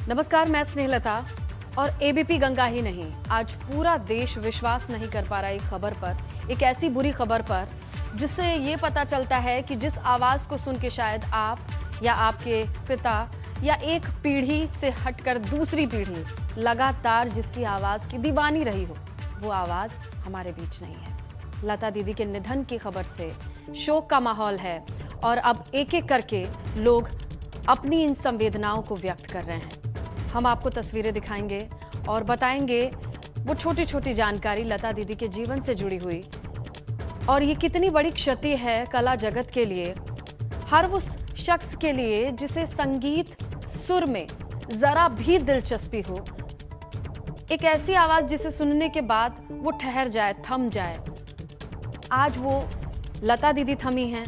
नमस्कार, मैं स्नेहलता। और एबीपी गंगा ही नहीं, आज पूरा देश विश्वास नहीं कर पा रहा एक खबर पर, एक ऐसी बुरी खबर पर जिससे ये पता चलता है कि जिस आवाज़ को सुन के शायद आप या आपके पिता या एक पीढ़ी से हटकर दूसरी पीढ़ी लगातार जिसकी आवाज़ की दीवानी रही हो, वो आवाज़ हमारे बीच नहीं है। लता दीदी के निधन की खबर से शोक का माहौल है और अब एक एक करके लोग अपनी इन संवेदनाओं को व्यक्त कर रहे हैं। हम आपको तस्वीरें दिखाएंगे और बताएंगे वो छोटी छोटी जानकारी लता दीदी के जीवन से जुड़ी हुई और ये कितनी बड़ी क्षति है कला जगत के लिए, हर वो शख्स के लिए जिसे संगीत सुर में जरा भी दिलचस्पी हो, एक ऐसी आवाज जिसे सुनने के बाद वो ठहर जाए, थम जाए। आज वो लता दीदी थमी हैं,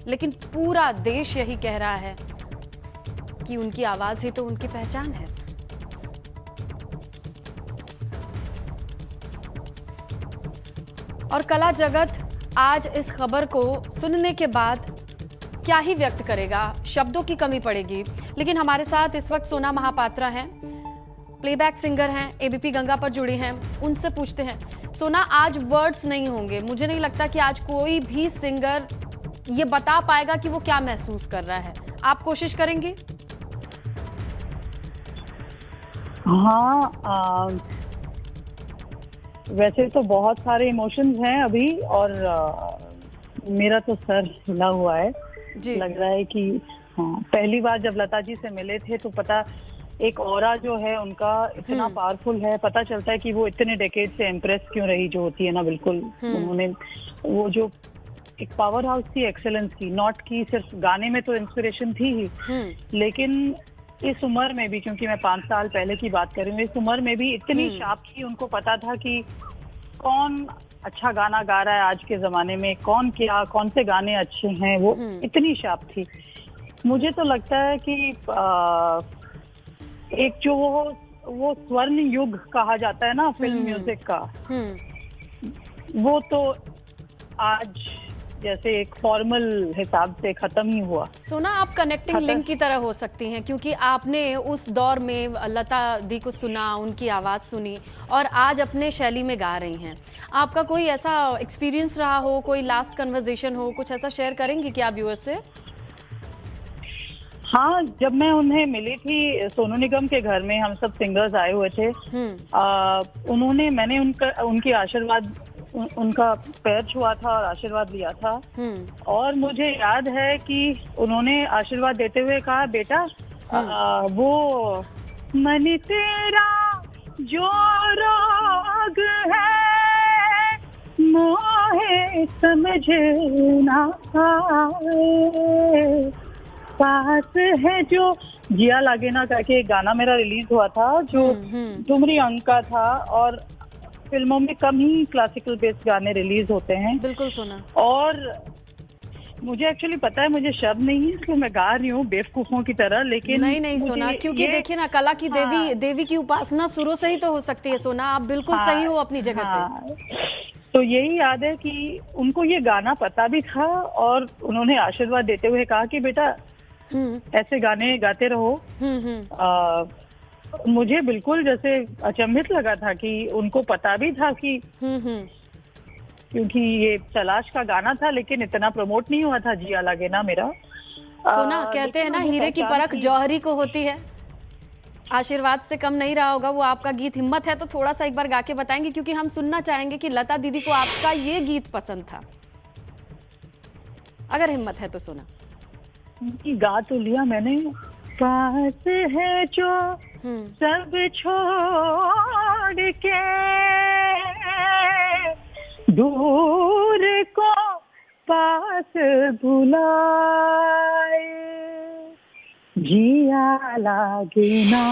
लेकिन पूरा देश यही कह रहा है कि उनकी आवाज ही तो उनकी पहचान है। और कला जगत आज इस खबर को सुनने के बाद क्या ही व्यक्त करेगा, शब्दों की कमी पड़ेगी। लेकिन हमारे साथ इस वक्त सोना महापात्रा हैं, प्लेबैक सिंगर हैं, एबीपी गंगा पर जुड़ी हैं। उनसे पूछते हैं, सोना आज वर्ड्स नहीं होंगे, मुझे नहीं लगता कि आज कोई भी सिंगर ये बता पाएगा कि वो क्या महसूस कर रहा है। आप कोशिश करेंगे? हाँ, वैसे तो बहुत सारे इमोशंस हैं अभी और मेरा तो सर हिला हुआ है जी। लग रहा है कि हाँ, पहली बार जब लता जी से मिले थे तो पता एक ऑरा जो है उनका इतना पावरफुल है, पता चलता है कि वो इतने डेकेड से इम्प्रेस क्यों रही, जो होती है ना, बिल्कुल उन्होंने वो जो एक पावर हाउस थी एक्सेलेंस की, नॉट की सिर्फ गाने में तो इंस्पिरेशन थी ही, लेकिन इस उम्र में भी, क्योंकि मैं 5 साल पहले की बात कर रही हूँ, इस उम्र में भी इतनी शार्प थी, उनको पता था कि कौन अच्छा गाना गा रहा है आज के जमाने में, कौन से गाने अच्छे हैं, वो इतनी शार्प थी। मुझे तो लगता है कि एक जो वो स्वर्ण युग कहा जाता है ना फिल्म म्यूजिक का, वो तो आज जैसे एक फॉर्मल हिसाब से खत्म ही हुआ। सोना, आप कनेक्टिंग लिंक की तरह हो सकती हैं, क्योंकि आपने उस दौर में लता दी को सुना, उनकी आवाज़ सुनी और आज अपने शैली में गा रही हैं। आपका कोई ऐसा एक्सपीरियंस रहा हो, कोई लास्ट कन्वर्सेशन हो, कुछ ऐसा शेयर करेंगी क्या व्यूअर्स से? हाँ, जब मैं उन्हें मिली थी सोनू निगम के घर में, हम सब सिंगर्स आए हुए थे, मैंने उनकी आशीर्वाद, उनका पैर छुआ था और आशीर्वाद लिया था। और मुझे याद है कि उन्होंने आशीर्वाद देते हुए कहा, बेटा वो मन तेरा जो रोग है मोहे समझ ना आए, पास है जो जिया लागे ना करके एक गाना मेरा रिलीज हुआ था, जो ठुमरी अंक का था, और फिल्मों में कम ही क्लासिकल बेस्ड गाने रिलीज होते हैं। बिल्कुल सुना। और मुझे एक्चुअली पता है, मुझे शब्द नहीं है इसलिए मैं गा रही हूँ बेवकूफों की तरह, लेकिन नहीं सोना, क्योंकि देखिए ना, कला की देवी की उपासना शुरू से ही तो हो सकती है। सोना, आप बिल्कुल सही हो अपनी जगह पे। तो यही याद है कि उनको ये गाना पता भी था और उन्होंने आशीर्वाद देते हुए कहा कि बेटा ऐसे गाने गाते रहो। मुझे बिल्कुल जैसे अचंभित लगा था कि उनको पता भी था कि क्योंकि ये तलाश का गाना था, लेकिन इतना प्रमोट नहीं हुआ था जिया लागे ना मेरा। सुना, कहते हैं ना, हीरे की परख जौहरी को होती है। आशीर्वाद से कम नहीं रहा होगा वो आपका गीत। हिम्मत है तो थोड़ा सा एक बार गा के बताएंगे, क्योंकि हम सुनना चाहेंगे कि लता दीदी को आपका ये गीत पसंद था। अगर हिम्मत है तो सुना। गा तो लिया मैंने। पास है जो सब छोड़ के दूर को पास बुलाए, जिया लागे ना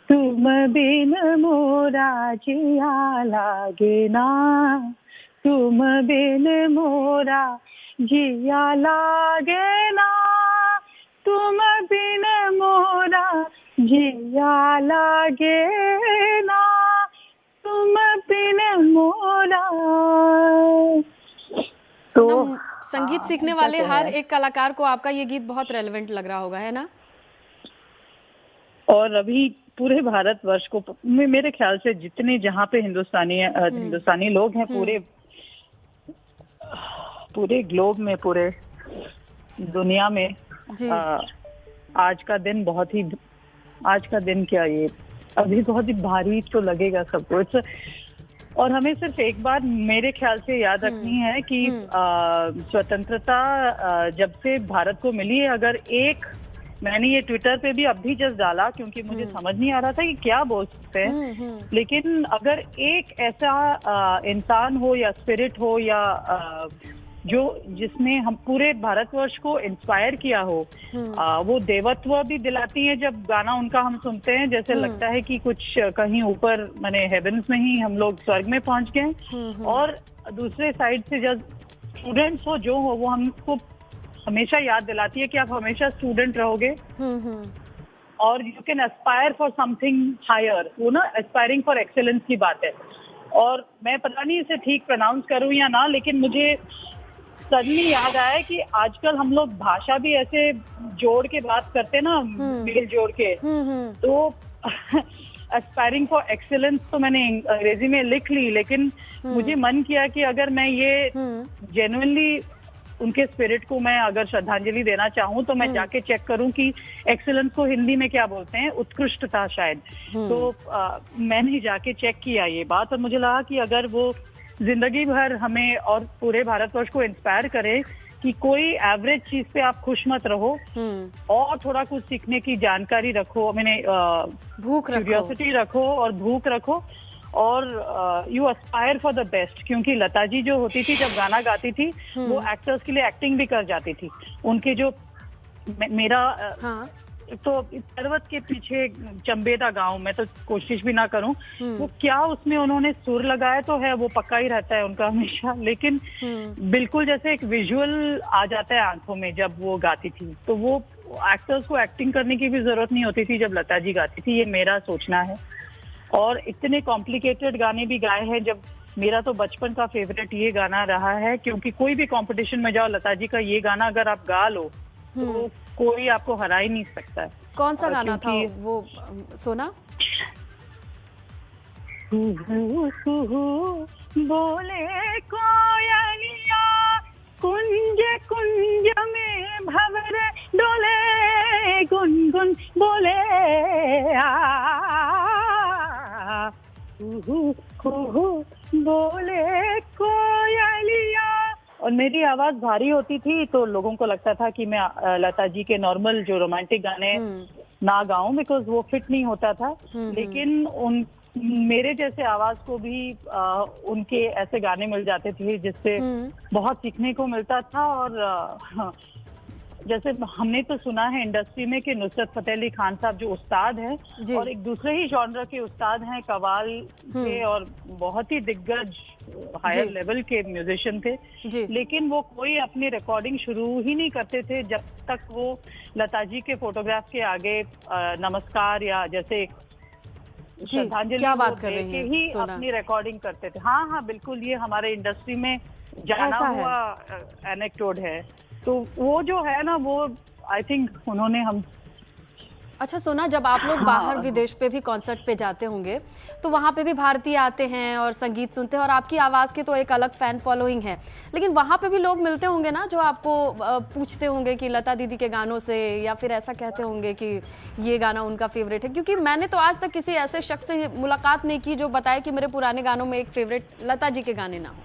तुम बिन मोरा, जिया लागे ना तुम बिन मोरा, जिया लागे ना तुम बिन मोरा, जिया लागे ना तुम बिन मोरा। तो संगीत सीखने वाले हर एक कलाकार को आपका ये गीत बहुत रेलेवेंट लग रहा होगा, है ना? और अभी पूरे भारतवर्ष को मेरे ख्याल से जितने जहाँ पे हिंदुस्तानी लोग हैं पूरे पूरे ग्लोब में, पूरे दुनिया में आज का दिन क्या ये अभी बहुत ही भारी तो लगेगा सबको। और हमें सिर्फ एक बात मेरे ख्याल से याद रखनी है कि स्वतंत्रता जब से भारत को मिली है, अगर मैंने ये ट्विटर पे भी अभी जस्ट डाला क्योंकि मुझे समझ नहीं आ रहा था कि क्या बोल सकते हैं, लेकिन अगर एक ऐसा इंसान हो या स्पिरिट हो या जिसने हम पूरे भारतवर्ष को इंस्पायर किया हो, वो देवत्व भी दिलाती है जब गाना उनका हम सुनते हैं, जैसे लगता है कि कुछ कहीं ऊपर माने हेवंस में ही हम लोग स्वर्ग में पहुंच गए। और दूसरे साइड से जब स्टूडेंट्स हो जो हो, वो हमको हमेशा याद दिलाती है कि आप हमेशा स्टूडेंट रहोगे और you can aspire for something higher. वो ना एस्पायरिंग फॉर एक्सेलेंस की बात है। और मैं पता नहीं इसे ठीक प्रोनाउंस करूं या ना, लेकिन मुझे सडनली याद आया कि आजकल हम लोग भाषा भी ऐसे जोड़ के बात करते हैं ना, मेल जोड़ के, तो एस्पायरिंग फॉर एक्सेलेंस तो मैंने अंग्रेजी में लिख ली, लेकिन मुझे मन किया कि अगर मैं ये जेन्युइनली उनके स्पिरिट को मैं अगर श्रद्धांजलि देना चाहूँ तो मैं जाके चेक करूं कि एक्सेलेंस को हिंदी में क्या बोलते हैं, उत्कृष्टता शायद। तो मैंने जाके चेक किया ये बात और मुझे लगा कि अगर वो जिंदगी भर हमें और पूरे भारतवर्ष को इंस्पायर करे कि कोई एवरेज चीज पे आप खुश मत रहो और थोड़ा कुछ सीखने की जानकारी रखो, मैंने भूख रखो, क्यूरियोसिटी रखो और भूख रखो और you Aspire for the best. क्योंकि लता जी जो होती थी जब गाना गाती थी वो एक्टर्स के लिए एक्टिंग भी कर जाती थी। उनके जो मेरा तो पर्वत के पीछे चंबेदा गांव में तो कोशिश भी ना करूं, वो क्या उसमें उन्होंने सुर लगाया तो है, वो पक्का ही रहता है उनका हमेशा, लेकिन बिल्कुल जैसे एक विजुअल आ जाता है आंखों में जब वो गाती थी। तो वो एक्टर्स को एक्टिंग करने की भी जरूरत नहीं होती थी जब लता जी गाती थी, ये मेरा सोचना है। और इतने कॉम्प्लिकेटेड गाने भी गाए हैं। जब मेरा तो बचपन का फेवरेट ये गाना रहा है, क्योंकि कोई भी कंपटीशन में जाओ लता जी का ये गाना अगर आप गा लो तो कोई आपको हरा ही नहीं सकता है। कौन सा गाना था वो सोना? बोले कोयलिया कुंज कुंज में भंवर डोले, गुनगुन बोले बोले कोयलिया। और मेरी आवाज भारी होती थी तो लोगों को लगता था कि मैं लता जी के नॉर्मल जो रोमांटिक गाने ना गाऊं, बिकॉज वो फिट नहीं होता था। लेकिन मेरे जैसे आवाज को भी उनके ऐसे गाने मिल जाते थे जिससे बहुत सीखने को मिलता था। और जैसे हमने तो सुना है इंडस्ट्री में कि नुसरत फतेह अली खान साहब जो उस्ताद हैं और एक दूसरे ही जॉनर के उस्ताद हैं, कव्वाल के, और बहुत ही दिग्गज हायर लेवल के म्यूजिशियन थे, लेकिन वो कोई अपनी रिकॉर्डिंग शुरू ही नहीं करते थे जब तक वो लता जी के फोटोग्राफ के आगे नमस्कार या जैसे श्रद्धांजलि क्या बात कर रही हैं, ही अपनी रिकॉर्डिंग करते थे। हाँ, बिल्कुल, ये हमारे इंडस्ट्री में जाना हुआ एनेक्डोट है। तो वो जो है ना, वो आई थिंक उन्होंने हम। अच्छा सोना, जब आप लोग बाहर विदेश पे भी कॉन्सर्ट पे जाते होंगे तो वहाँ पे भी भारतीय आते हैं और संगीत सुनते हैं और आपकी आवाज़ की तो एक अलग फैन फॉलोइंग है, लेकिन वहाँ पे भी लोग मिलते होंगे ना जो आपको पूछते होंगे कि लता दीदी के गानों से, या फिर ऐसा कहते होंगे कि ये गाना उनका फेवरेट है? क्योंकि मैंने तो आज तक किसी ऐसे शख्स से मुलाकात नहीं की जो बताए कि मेरे पुराने गानों में एक फेवरेट लता जी के गाने ना हो।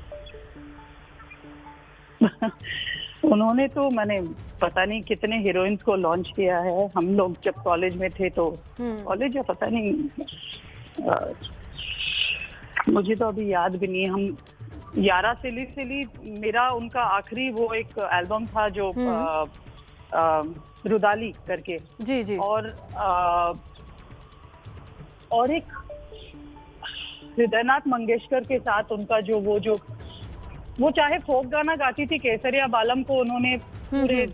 उन्होंने तो मैंने पता नहीं कितने हीरोइंस को लॉन्च किया है। हम लोग जब कॉलेज में थे तो कॉलेज या पता नहीं, मुझे तो अभी याद भी नहीं है। हम यारा सिली सिली मेरा उनका आखिरी वो एक एल्बम था जो रुदाली करके जी। और एक हृदयनाथ मंगेशकर के साथ उनका जो वो चाहे फोक गाना गाती थी, केसरिया बालम को उन्होंने पूरे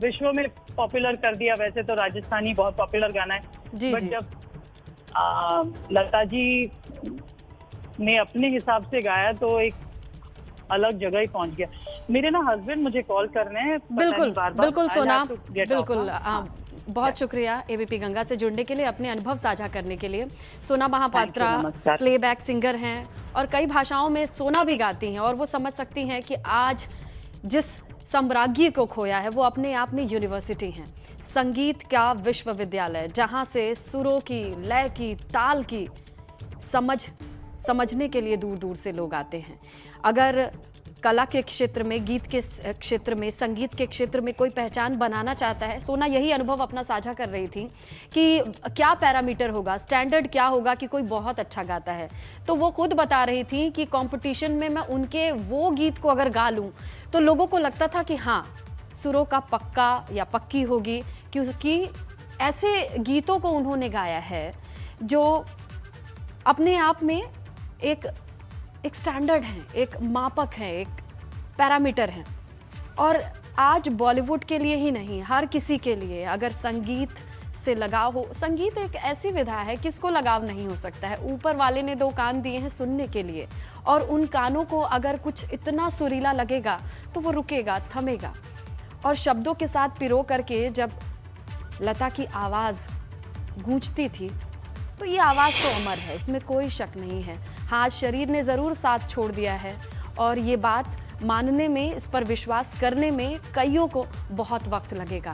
विश्व में पॉपुलर कर दिया। वैसे तो राजस्थानी बहुत पॉपुलर गाना है, बट जब लता जी ने अपने हिसाब से गाया तो एक अलग जगह ही पहुंच गया। मेरे ना हस्बैंड मुझे कॉल कर रहे हैं। बिल्कुल सोना, बिल्कुल बहुत शुक्रिया एबीपी गंगा से जुड़ने के लिए, अपने अनुभव साझा करने के लिए। सोना महापात्रा नमस्कार। प्लेबैक सिंगर हैं और कई भाषाओं में सोना भी गाती हैं और वो समझ सकती हैं कि आज जिस साम्राज्य को खोया है वो अपने आप में यूनिवर्सिटी हैं, संगीत का विश्वविद्यालय, जहाँ से सुरों की, लय की, ताल की समझने के लिए दूर दूर से लोग आते हैं। अगर कला के क्षेत्र में, गीत के क्षेत्र में, संगीत के क्षेत्र में कोई पहचान बनाना चाहता है, सोना यही अनुभव अपना साझा कर रही थी कि क्या पैरामीटर होगा, स्टैंडर्ड क्या होगा कि कोई बहुत अच्छा गाता है। तो वो खुद बता रही थी कि कंपटीशन में मैं उनके वो गीत को अगर गा लूं तो लोगों को लगता था कि हाँ, सुरों का पक्का या पक्की होगी, क्योंकि ऐसे गीतों को उन्होंने गाया है जो अपने आप में एक स्टैंडर्ड है, एक मापक है, एक पैरामीटर है। और आज बॉलीवुड के लिए ही नहीं, हर किसी के लिए अगर संगीत से लगाव हो, संगीत एक ऐसी विधा है किसको लगाव नहीं हो सकता है। ऊपर वाले ने 2 कान दिए हैं सुनने के लिए, और उन कानों को अगर कुछ इतना सुरीला लगेगा तो वो रुकेगा, थमेगा। और शब्दों के साथ पिरो करके जब लता की आवाज़ गूंजती थी तो ये आवाज़ तो अमर है, इसमें कोई शक नहीं है। हाँ, शरीर ने ज़रूर साथ छोड़ दिया है और ये बात मानने में, इस पर विश्वास करने में कईयों को बहुत वक्त लगेगा।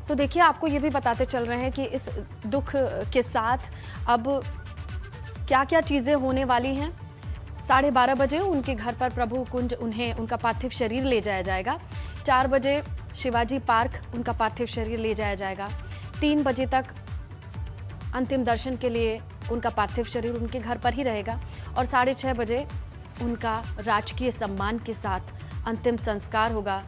तो देखिए, आपको ये भी बताते चल रहे हैं कि इस दुख के साथ अब क्या क्या चीज़ें होने वाली हैं। 12:30 बजे उनके घर पर प्रभु कुंज उनका पार्थिव शरीर ले जाया जाएगा। 4 बजे शिवाजी पार्क उनका पार्थिव शरीर ले जाया जाएगा। 3 बजे तक अंतिम दर्शन के लिए उनका पार्थिव शरीर उनके घर पर ही रहेगा और 6:30 बजे उनका राजकीय सम्मान के साथ अंतिम संस्कार होगा।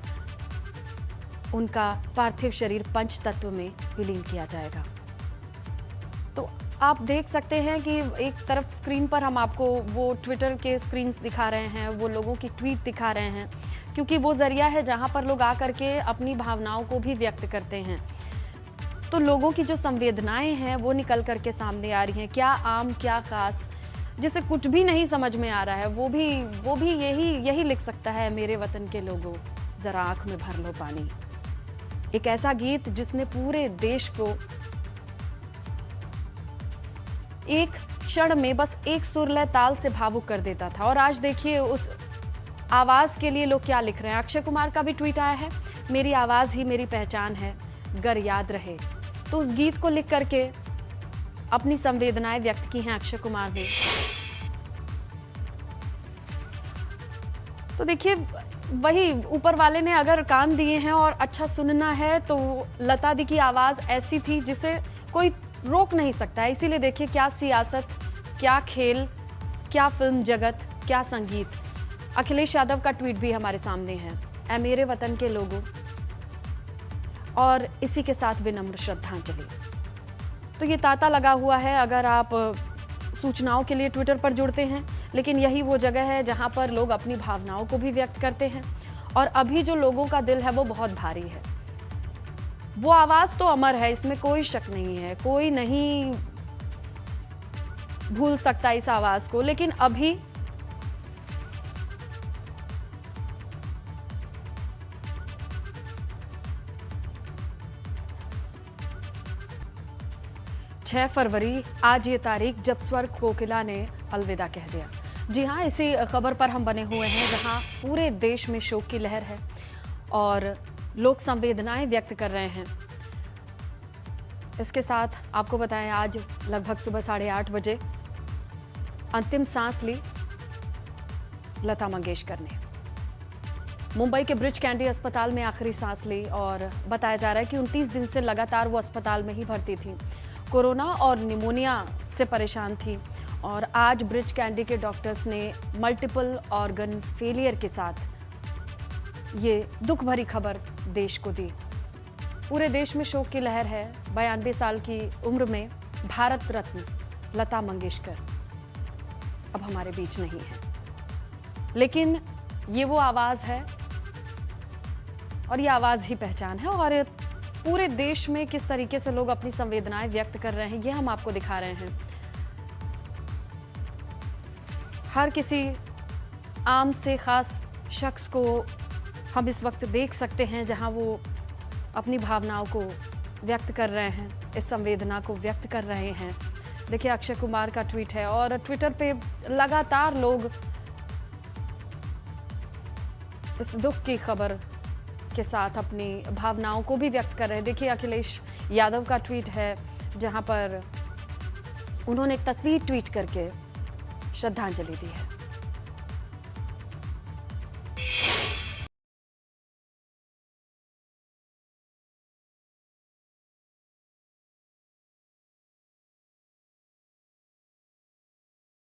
उनका पार्थिव शरीर पंच तत्व में विलीन किया जाएगा। तो आप देख सकते हैं कि एक तरफ स्क्रीन पर हम आपको वो ट्विटर के स्क्रीन दिखा रहे हैं, वो लोगों की ट्वीट दिखा रहे हैं, क्योंकि वो जरिया है जहां पर लोग आकर के अपनी भावनाओं को भी व्यक्त करते हैं। तो लोगों की जो संवेदनाएं हैं वो निकल करके सामने आ रही हैं, क्या आम क्या खास, जिसे कुछ भी नहीं समझ में आ रहा है वो भी यही लिख सकता है, मेरे वतन के लोगों जरा आंख में भर लो पानी। एक ऐसा गीत जिसने पूरे देश को एक क्षण में बस एक सुर लय ताल से भावुक कर देता था। और आज देखिए उस आवाज के लिए लोग क्या लिख रहे हैं। अक्षय कुमार का भी ट्वीट आया है, मेरी आवाज ही मेरी पहचान है, गर याद रहे। तो उस गीत को लिख करके अपनी संवेदनाएं व्यक्त की हैं अक्षय कुमार ने। तो देखिए, वही ऊपर वाले ने अगर कान दिए हैं और अच्छा सुनना है तो लता दी की आवाज ऐसी थी जिसे कोई रोक नहीं सकता है। इसीलिए देखिए, क्या सियासत, क्या खेल, क्या फिल्म जगत, क्या संगीत। अखिलेश यादव का ट्वीट भी हमारे सामने है, ऐ मेरे वतन के लोगों, और इसी के साथ विनम्र श्रद्धांजलि। तो ये तांता लगा हुआ है अगर आप सूचनाओं के लिए ट्विटर पर जुड़ते हैं, लेकिन यही वो जगह है जहां पर लोग अपनी भावनाओं को भी व्यक्त करते हैं। और अभी जो लोगों का दिल है वो बहुत भारी है। वो आवाज तो अमर है, इसमें कोई शक नहीं है, कोई नहीं भूल सकता इस आवाज को। लेकिन अभी छह फरवरी, आज ये तारीख जब स्वर कोकिला ने अलविदा कह दिया। जी हाँ, इसी खबर पर हम बने हुए हैं जहां पूरे देश में शोक की लहर है और लोग संवेदनाएं व्यक्त कर रहे हैं। इसके साथ आपको बताएं, आज लगभग सुबह 8:30 बजे अंतिम सांस ली लता मंगेशकर ने। मुंबई के ब्रिच कैंडी अस्पताल में आखिरी सांस ली और बताया जा रहा है कि 29 दिन से लगातार वो अस्पताल में ही भर्ती थी। कोरोना और निमोनिया से परेशान थी और आज ब्रिच कैंडी के डॉक्टर्स ने मल्टीपल ऑर्गन फेलियर के साथ ये दुख भरी खबर देश को दी। पूरे देश में शोक की लहर है। 92 साल की उम्र में भारत रत्न लता मंगेशकर अब हमारे बीच नहीं है, लेकिन ये वो आवाज है और ये आवाज ही पहचान है। और पूरे देश में किस तरीके से लोग अपनी संवेदनाएं व्यक्त कर रहे हैं ये हम आपको दिखा रहे हैं। हर किसी आम से खास शख्स को हम इस वक्त देख सकते हैं जहां वो अपनी भावनाओं को व्यक्त कर रहे हैं, इस संवेदना को व्यक्त कर रहे हैं। देखिए अक्षय कुमार का ट्वीट है और ट्विटर पे लगातार लोग इस दुख की खबर के साथ अपनी भावनाओं को भी व्यक्त कर रहे हैं। देखिए अखिलेश यादव का ट्वीट है जहां पर उन्होंने एक तस्वीर ट्वीट करके श्रद्धांजलि दी है।